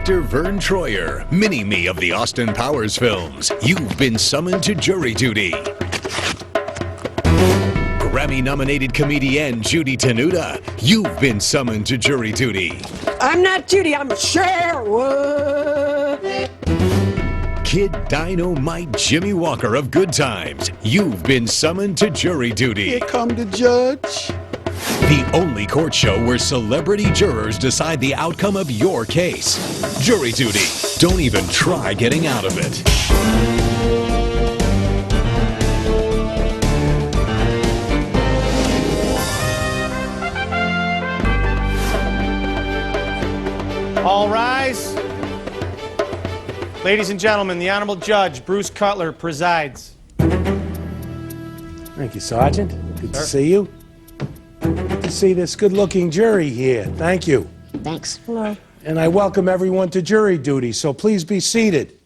Actor Verne Troyer, mini-me of the Austin Powers films. You've been summoned to jury duty. Grammy-nominated comedian Judy Tenuta, you've been summoned to jury duty. I'm not Judy, I'm Sherwood. Kid Dynamite Jimmie Walker of Good Times, you've been summoned to jury duty. Here come the judge. The only court show where celebrity jurors decide the outcome of your case. Jury duty. Don't even try getting out of it. All rise. Ladies and gentlemen, the Honorable Judge, Bruce Cutler, presides. Thank you, Sergeant. Good to see you. Good to see this good-looking jury here. Thank you. Thanks. Hello. And I welcome everyone to jury duty, so please be seated.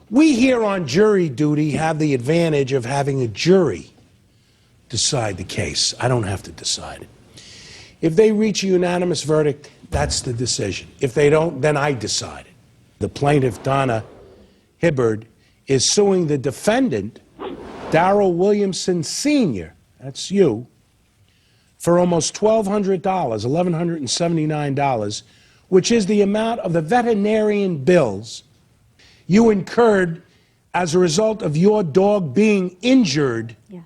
We here on jury duty have the advantage of having a jury decide the case. I don't have to decide it. If they reach a unanimous verdict, that's the decision. If they don't, then I decide it. The plaintiff, Donna, Hibbard, is suing the defendant, Darryl Williamson Sr., that's you, for almost $1,200, $1,179, which is the amount of the veterinarian bills you incurred as a result of your dog being injured. Yes.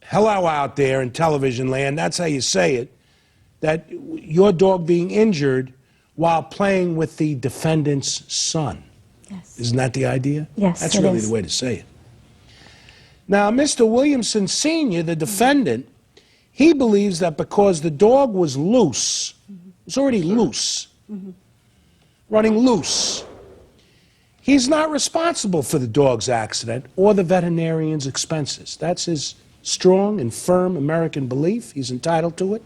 Hello out there in television land, that's how you say it, that your dog being injured while playing with the defendant's son. Yes. Isn't that the idea? Yes, That's it really is. the way to say it. Now, Mr. Williamson Sr., the defendant, he believes that because the dog was loose, it was already loose, running loose, he's not responsible for the dog's accident or the veterinarian's expenses. That's his strong and firm American belief. He's entitled to it.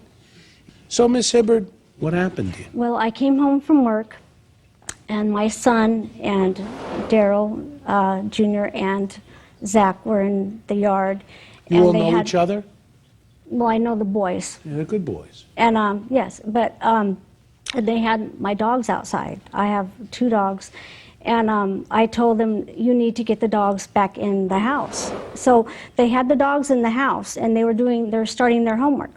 So, Miss Hibbard, what happened to you? Well, I came home from work, and my son and Daryl Jr. and Zach were in the yard. You and all they know had, each other? Well, I know the boys. Yeah, they're good boys. And yes, but they had my dogs outside. I have 2 dogs. And I told them, you need to get the dogs back in the house. So they had the dogs in the house, and they're starting their homework.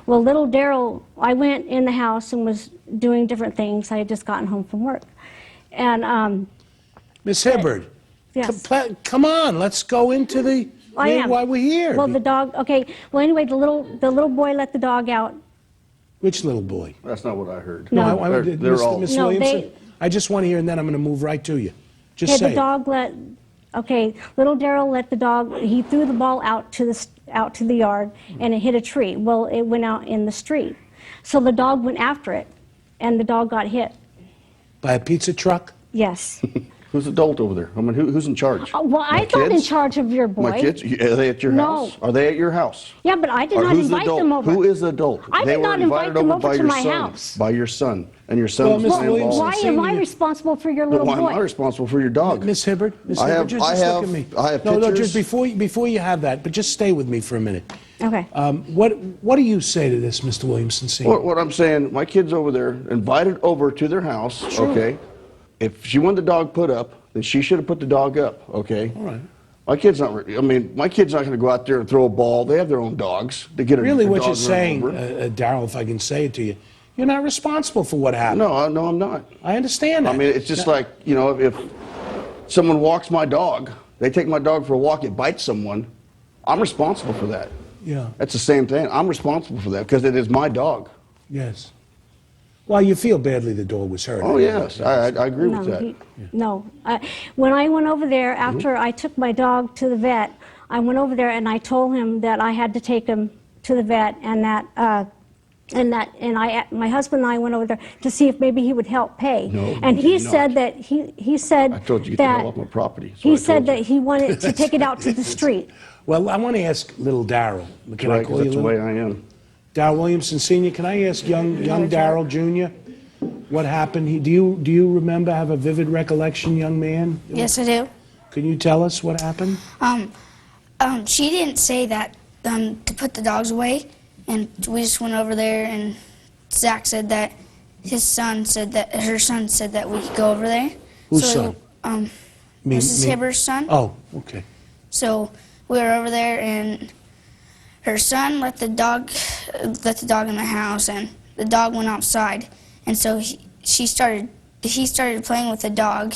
Well, little Daryl, I went in the house and was doing different things. I had just gotten home from work. And Miss Hibbard, yes. come on, let's go into the why we're here. Well, the dog. Okay. Well, anyway, the little boy let the dog out. Which little boy? That's not what I heard. No. They're all. Miss No, Williamson, I just want to hear, and then I'm going to move right to you. Just Okay, say the dog let. Okay, little Daryl let the dog. He threw the ball out to the yard, and it hit a tree. Well, it went out in the street, so the dog went after it, and the dog got hit. By a pizza truck? Yes. Who's adult over there? I mean, who's in charge? Well, I thought in charge of your boy. My kids? Are they at your No. house? Are they at your house? Yeah, but I did Or not who's the invite adult? them over. Who is the adult? I They did were not invite invited them over over by to your my son, house. By your son, and your son Well, was Mr. playing Williamson, ball. Why Senior. am I responsible for your But little why boy? am I responsible for your dog? Miss Hibbard, I have just look at me. I have No, pictures. just before you have that, but just stay with me for a minute. Okay. What do you say to this, Mr. Williamson Sr.? What I'm saying, my kid's over there, invited over to their house, okay? If she wanted the dog put up, then she should have put the dog up, okay? All right. My kid's not going to go out there and throw a ball. They have their own dogs. They get a Really, a what dog you're run saying, over. Daryl, if I can say it to you, you're not responsible for what happened. No, I'm not. I understand that. I mean, it's just like, if someone walks my dog, they take my dog for a walk, it bites someone, I'm responsible for that. Yeah. That's the same thing. I'm responsible for that because it is my dog. Yes. Well, you feel badly the dog was hurt. Oh, yes. I agree with that. No. When I went over there, after I took my dog to the vet, I went over there and I told him that I had to take him to the vet, and my husband and I went over there to see if maybe he would help pay. No, and he he did said not. that he said I told you get the that hell off my property. That's he what I said told that you. he wanted to take it out to the street. Well, I want to ask little Daryl. Can I Right, 'cause call you that's the little? way I am. Daryl Williamson Sr., can I ask young Daryl Jr. what happened? Do you remember, have a vivid recollection, young man? Yes, I do. Can you tell us what happened? She didn't say that to put the dogs away, and we just went over there, and Zach said that his son said that her son said that we could go over there. Whose son? Mrs. Hibbard's son. Oh, okay. So we were over there, and her son let the dog in the house, and the dog went outside, and so he started playing with the dog,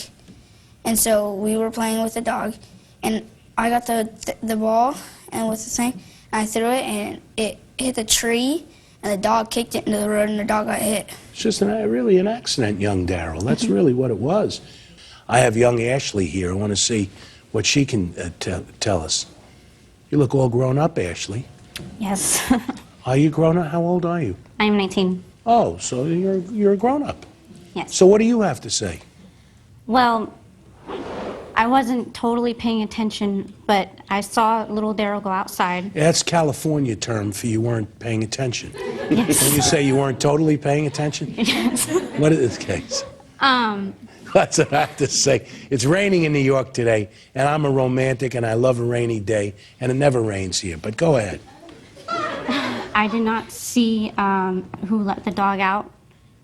and so we were playing with the dog, and I got the ball and with the thing, and I threw it, and it hit the tree, and the dog kicked it into the road, and the dog got hit. It's just really an accident, young Daryl. That's really what it was. I have young Ashley here. I want to see what she can tell us. You look all grown up, Ashley. Yes. Are you grown up? How old are you? I'm 19. Oh, so you're a grown up. Yes. So what do you have to say? Well, I wasn't totally paying attention, but I saw little Daryl go outside. That's California term for you weren't paying attention. Yes. When you say you weren't totally paying attention? Yes. What is the case? That's what I have to say. It's raining in New York today, and I'm a romantic, and I love a rainy day, and it never rains here. But go ahead. I did not see who let the dog out,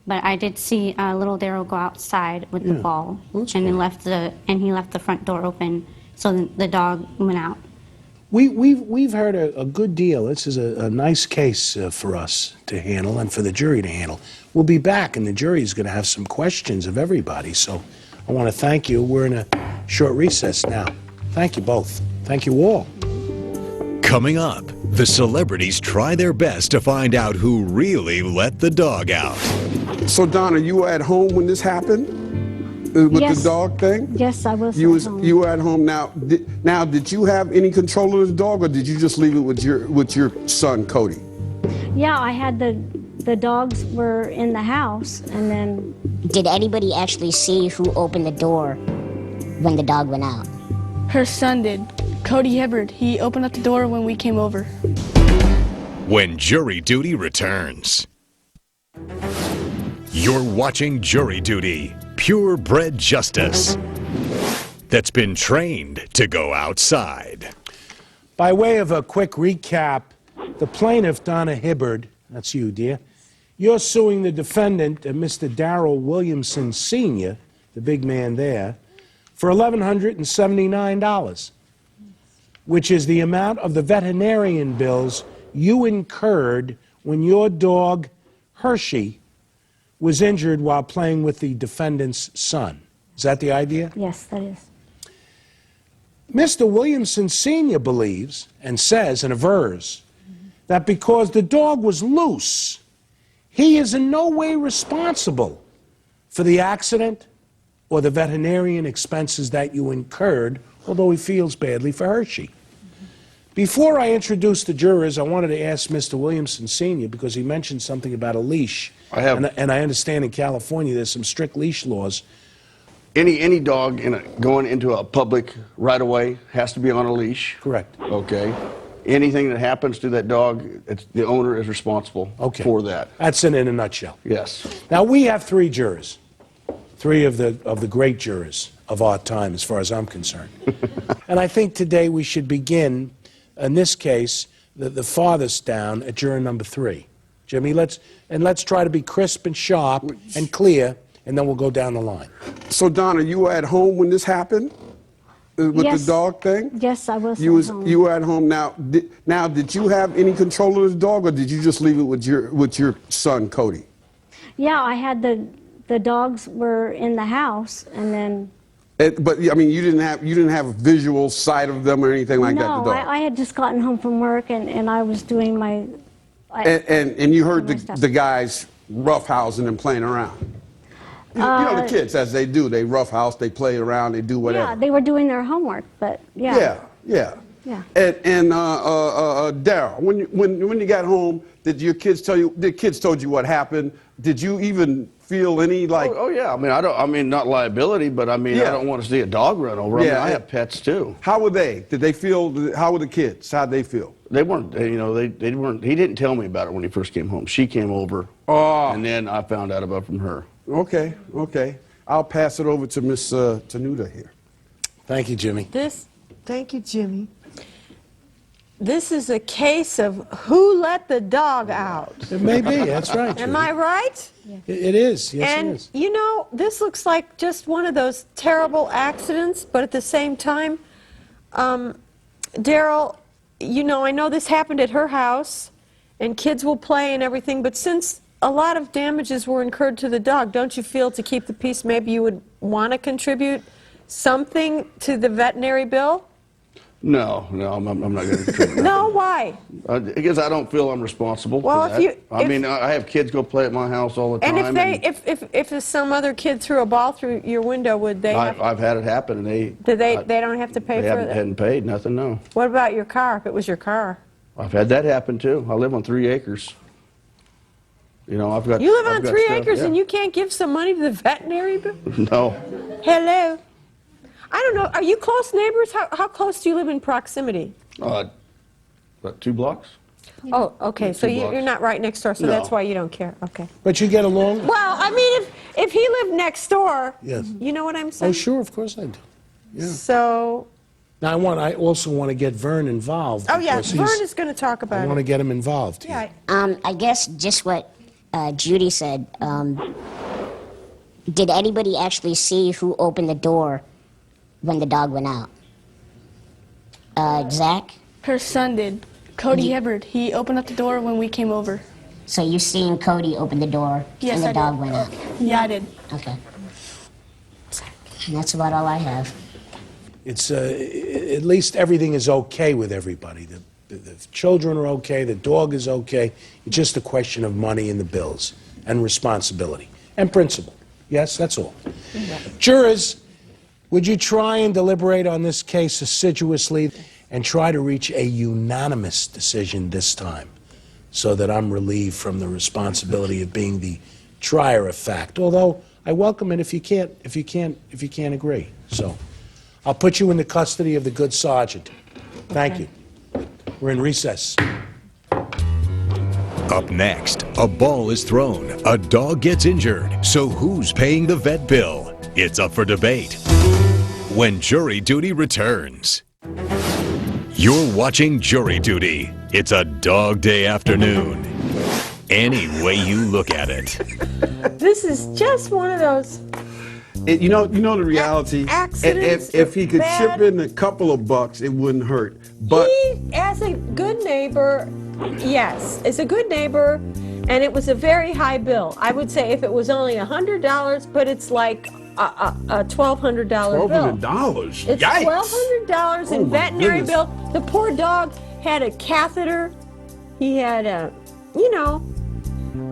but I did see little Daryl go outside with the ball, and he left the front door open, so the dog went out. We've heard a good deal. This is a nice case for us to handle and for the jury to handle. We'll be back, and the jury is going to have some questions of everybody. So I want to thank you. We're in a short recess now. Thank you both. Thank you all. Coming up, the celebrities try their best to find out who really let the dog out. So, Donna, you were at home when this happened? With Yes. the dog thing? Yes, I was. You at home. you were at home. Now, did you have any control of the dog, or did you just leave it with your son, Cody? Yeah, I had the dogs were in the house, and then Did anybody actually see who opened the door when the dog went out? Her son did. Cody Hibbard. He opened up the door when we came over. When Jury Duty returns. You're watching Jury Duty, purebred justice that's been trained to go outside. By way of a quick recap, the plaintiff, Donna Hibbard, that's you, dear, you're suing the defendant, Mr. Darryl Williamson Sr., the big man there, for $1,179, which is the amount of the veterinarian bills you incurred when your dog, Hershey, was injured while playing with the defendant's son. Is that the idea? yes, that is. Mr. Williamson Sr. believes and says and avers that because the dog was loose, he is in no way responsible for the accident or the veterinarian expenses that you incurred, although he feels badly for Hershey. Before I introduce the jurors, I wanted to ask Mr. Williamson Sr., because he mentioned something about a leash. I have. And I understand in California there's some strict leash laws. Any dog going into a public right-of-way has to be on a leash. Correct. Okay. Anything that happens to that dog, the owner is responsible for that. That's it in a nutshell. Yes. Now, we have three jurors, three of the great jurors of our time, as far as I'm concerned. And I think today we should begin, in this case, the farthest down at juror number 3. Jimmie, let's try to be crisp and sharp and clear, and then we'll go down the line. So, Donna, you were at home when this happened? With Yes. the dog thing? Yes, I was. You at home. were at home. Now, did you have any control of the dog, or did you just leave it with your son, Cody? Yeah, I had the dogs were in the house, and then. But I mean, you didn't have a visual sight of them or anything like that. No, The dog. I had just gotten home from work, and I was doing my. And you heard my stuff. the guys roughhousing and playing around. You know the kids, as they do. They roughhouse, they play around, they do whatever. Yeah, they were doing their homework, but yeah. Yeah. Yeah. And Daryl, when you got home, did your kids tell you? The kids told you what happened. Did you even feel any like? Oh yeah. I mean, I mean, not liability, but I mean, Yeah. I don't want to see a dog run over. Yeah, I mean, I have pets too. How were they? Did they feel? How were the kids? How'd they feel? They weren't. They weren't. He didn't tell me about it when he first came home. She came over, and then I found out about it from her. Okay. I'll pass it over to Miss Tenuta here. Thank you, Jimmie. Thank you, Jimmie. this is a case of who let the dog out. It may be, that's right. Am Judy. I right? It is, yes And, it is. you know, this looks like just one of those terrible accidents, but at the same time, Daryl, you know, I know this happened at her house, and kids will play and everything, but since a lot of damages were incurred to the dog, don't you feel to keep the peace maybe you would want to contribute something to the veterinary bill? No, I'm not going to contribute. No, why? Because I don't feel I'm responsible Well, for that. I mean, I have kids go play at my house all the time. And if some other kid threw a ball through your window, would they have... I've had it happen, and they don't have to pay for it? They hadn't paid, nothing, no. What about your car, if it was your car? I've had that happen, too. I live on 3 acres. You know, I've got... You live on I've got 3 stuff, acres yeah. and you can't give some money to the veterinary bill? No. Hello? I don't know. Are you close neighbors? How close do you live in proximity? About 2 blocks? Oh, okay. So 2 blocks. you're not right next door, so No. that's why you don't care. Okay. But you get along? Well, I mean, if he lived next door, Yes. you know what I'm saying? Oh, sure, of course I do. Yeah. So, Now, I also want to get Verne involved. oh yeah, because he's- Verne is going to talk I about want to it. get him involved. Yeah. I guess just what Judy said. Did anybody actually see who opened the door when the dog went out? Zach? Her son did. Cody Hibbard. He opened up the door when we came over. So you seen Cody open the door Yes, and the I dog did. went out? Yeah, I did. Okay. And that's about all I have. It's at least everything is okay with everybody. The children are okay, the dog is okay. It's just a question of money and the bills and responsibility and principle. Yes, that's all. Jurors, would you try and deliberate on this case assiduously and try to reach a unanimous decision this time so that I'm relieved from the responsibility of being the trier of fact? Although I welcome it if you can't agree. So I'll put you in the custody of the good sergeant. Thank you. We're in recess. Up next, a ball is thrown, a dog gets injured, so who's paying the vet bill? It's up for debate when Jury Duty returns. You're watching Jury Duty. It's a dog day afternoon. Any way you look at it. This is just one of those You know the reality. accidents. If he could bad. chip in a couple of bucks, it wouldn't hurt. But He, as a good neighbor, yes, is a good neighbor, and it was a very high bill. I would say if it was only $100, but it's like a $1,200 bill. $1,200. It's Yikes! $1,200 in Oh, my veterinary goodness. bill. The poor dog had a catheter. He had a, you know.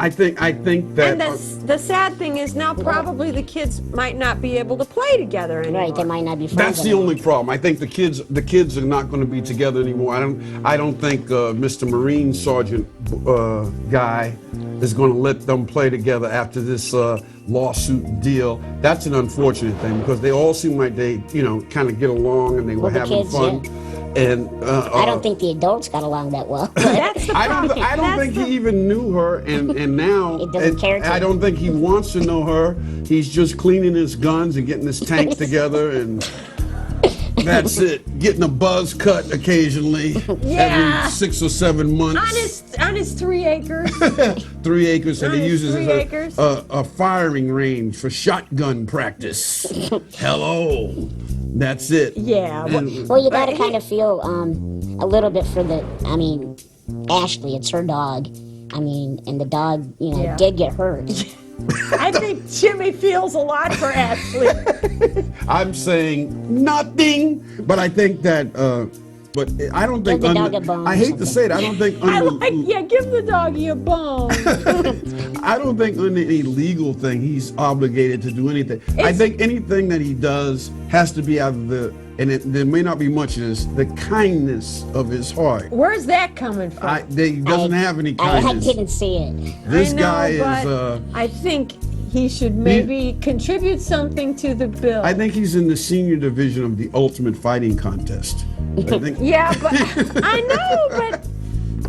I think that. And the sad thing is now probably the kids might not be able to play together anymore. Right, they might not be friends That's the anymore. only problem. I think the kids are not going to be together anymore. I don't think Mr. Marine Sergeant guy is going to let them play together after this lawsuit deal. That's an unfortunate thing because they all seem like they, kind of get along and they were Well, the having kids, fun. yeah. And I don't think the adults got along that well. That's the I problem. don't think he even knew her, and now He doesn't care to. I don't think he wants to know her. He's just cleaning his guns and getting his tank together, and that's it. Getting a buzz cut occasionally Yeah. every 6 or 7 months. On his 3 acres. 3 acres, and On he his uses 3 it acres. as a firing range for shotgun practice. Hello, that's it. Yeah. And- Well, you got to kind of feel a little bit for Ashley, it's her dog. And the dog, Yeah. did get hurt. I think Jimmie feels a lot for Ashley. I'm saying nothing, but I think that. But I don't think. Give the dog a bone I or hate to say it. I don't think. Give the doggy a bone. I don't think under any legal thing he's obligated to do anything. I think anything that he does has to be out of there may not be much of this, the kindness of his heart. Where's that coming from? He doesn't have any I kindness. didn't see it. This I know, guy but is. I think he should maybe contribute something to the bill. I think he's in the senior division of the Ultimate Fighting Contest. I think. Yeah, but I know, but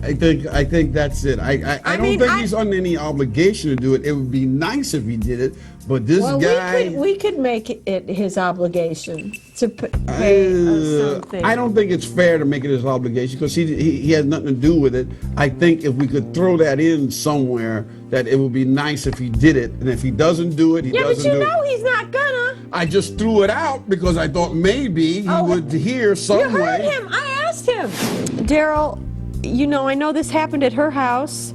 I think that's it. I don't think he's under any obligation to do it. It would be nice if he did it, but this guy. We could make it his obligation to pay something. I don't think it's fair to make it his obligation because he has nothing to do with it. I think if we could throw that in somewhere, that it would be nice if he did it, and if he doesn't do it, he doesn't do it. Yeah, but you know he's not gonna. I just threw it out because I thought maybe he would hear some You heard way. him. I asked him. Daryl, you know, I know this happened at her house,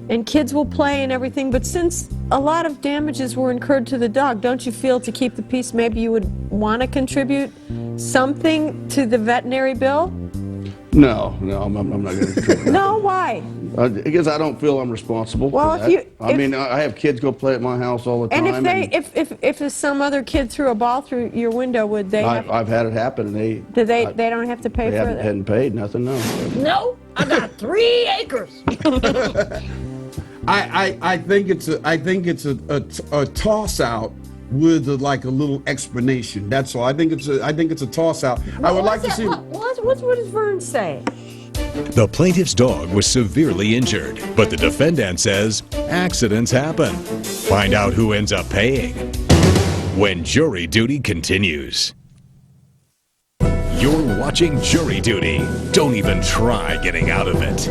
and kids will play and everything, but since a lot of damages were incurred to the dog, don't you feel to keep the peace, maybe you would want to contribute something to the veterinary bill? No, I'm not going to contribute. No, why? Because I don't feel I'm responsible Well, for that. I mean, I have kids go play at my house all the time. And if some other kid threw a ball through your window, would they? I've had it happen, and they don't have to pay for it. They hadn't paid nothing. No. No, I got 3 acres. I think it's a toss out with like a little explanation. That's all. I think it's a toss out. I would like to see. What does Verne say? The plaintiff's dog was severely injured, but the defendant says accidents happen. Find out who ends up paying when Jury Duty continues. You're watching Jury Duty. Don't even try getting out of it.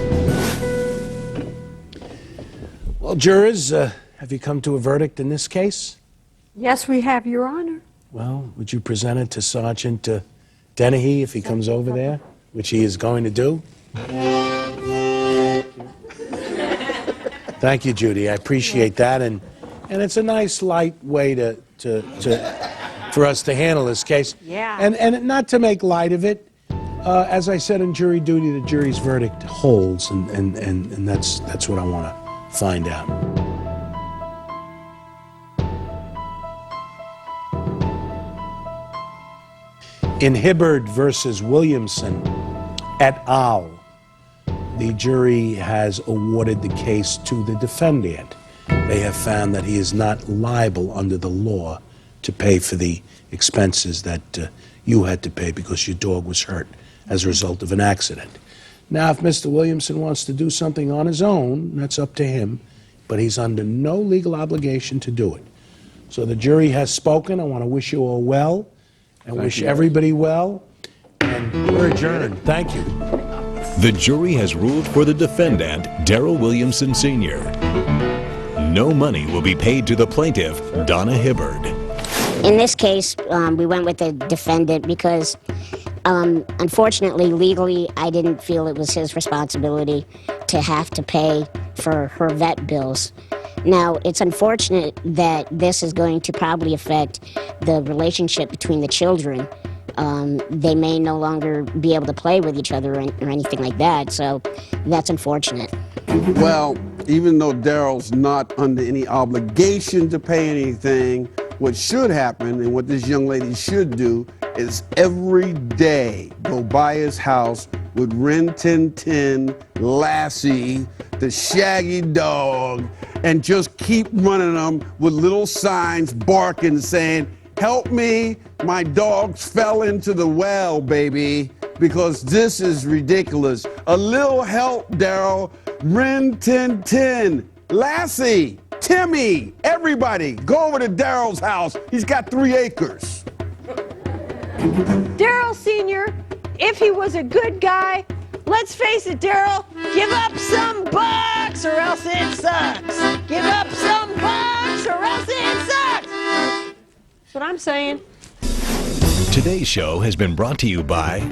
Well, jurors, have you come to a verdict in this case? Yes, we have, Your Honor. Well, would you present it to Sergeant Dennehy if he comes over there, which he is going to do? Thank you, Judy. I appreciate that, and it's a nice, light way for us to handle this case. Yeah. And not to make light of it, as I said in Jury Duty, the jury's verdict holds, and that's what I want to find out. In Hibbard versus Williamson et al., the jury has awarded the case to the defendant. They have found that he is not liable under the law to pay for the expenses that you had to pay because your dog was hurt as a result of an accident. Now, if Mr. Williamson wants to do something on his own, that's up to him, but he's under no legal obligation to do it. So the jury has spoken. I want to wish you all well and wish everybody well, and we're adjourned. Thank you. The jury has ruled for the defendant, Daryl Williamson Sr. No money will be paid to the plaintiff, Donna Hibbard. In this case, we went with the defendant because, unfortunately, legally, I didn't feel it was his responsibility to have to pay for her vet bills. Now, it's unfortunate that this is going to probably affect the relationship between the children. They may no longer be able to play with each other or anything like that, so that's unfortunate. Well, even though Daryl's not under any obligation to pay anything, what should happen and what this young lady should do is every day go by his house with Rin Tin Tin, Lassie, the shaggy dog, and just keep running them with little signs barking saying, "Help me, my dogs fell into the well, baby," because this is ridiculous. A little help, Daryl. Rin Tin Tin, Lassie, Timmy, everybody, go over to Daryl's house. He's got 3 acres. Daryl Sr., if he was a good guy, let's face it, Daryl, give up some bucks or else it sucks. Give up some bucks or else it sucks. That's what I'm saying. Today's show has been brought to you by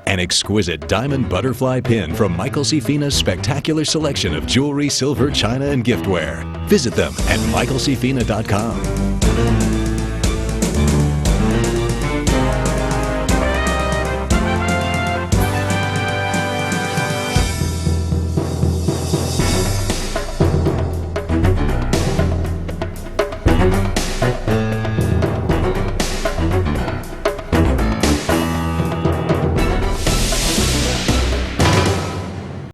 an exquisite diamond butterfly pin from Michael C. Fina's spectacular selection of jewelry, silver, china, and giftware. Visit them at michaelcfina.com.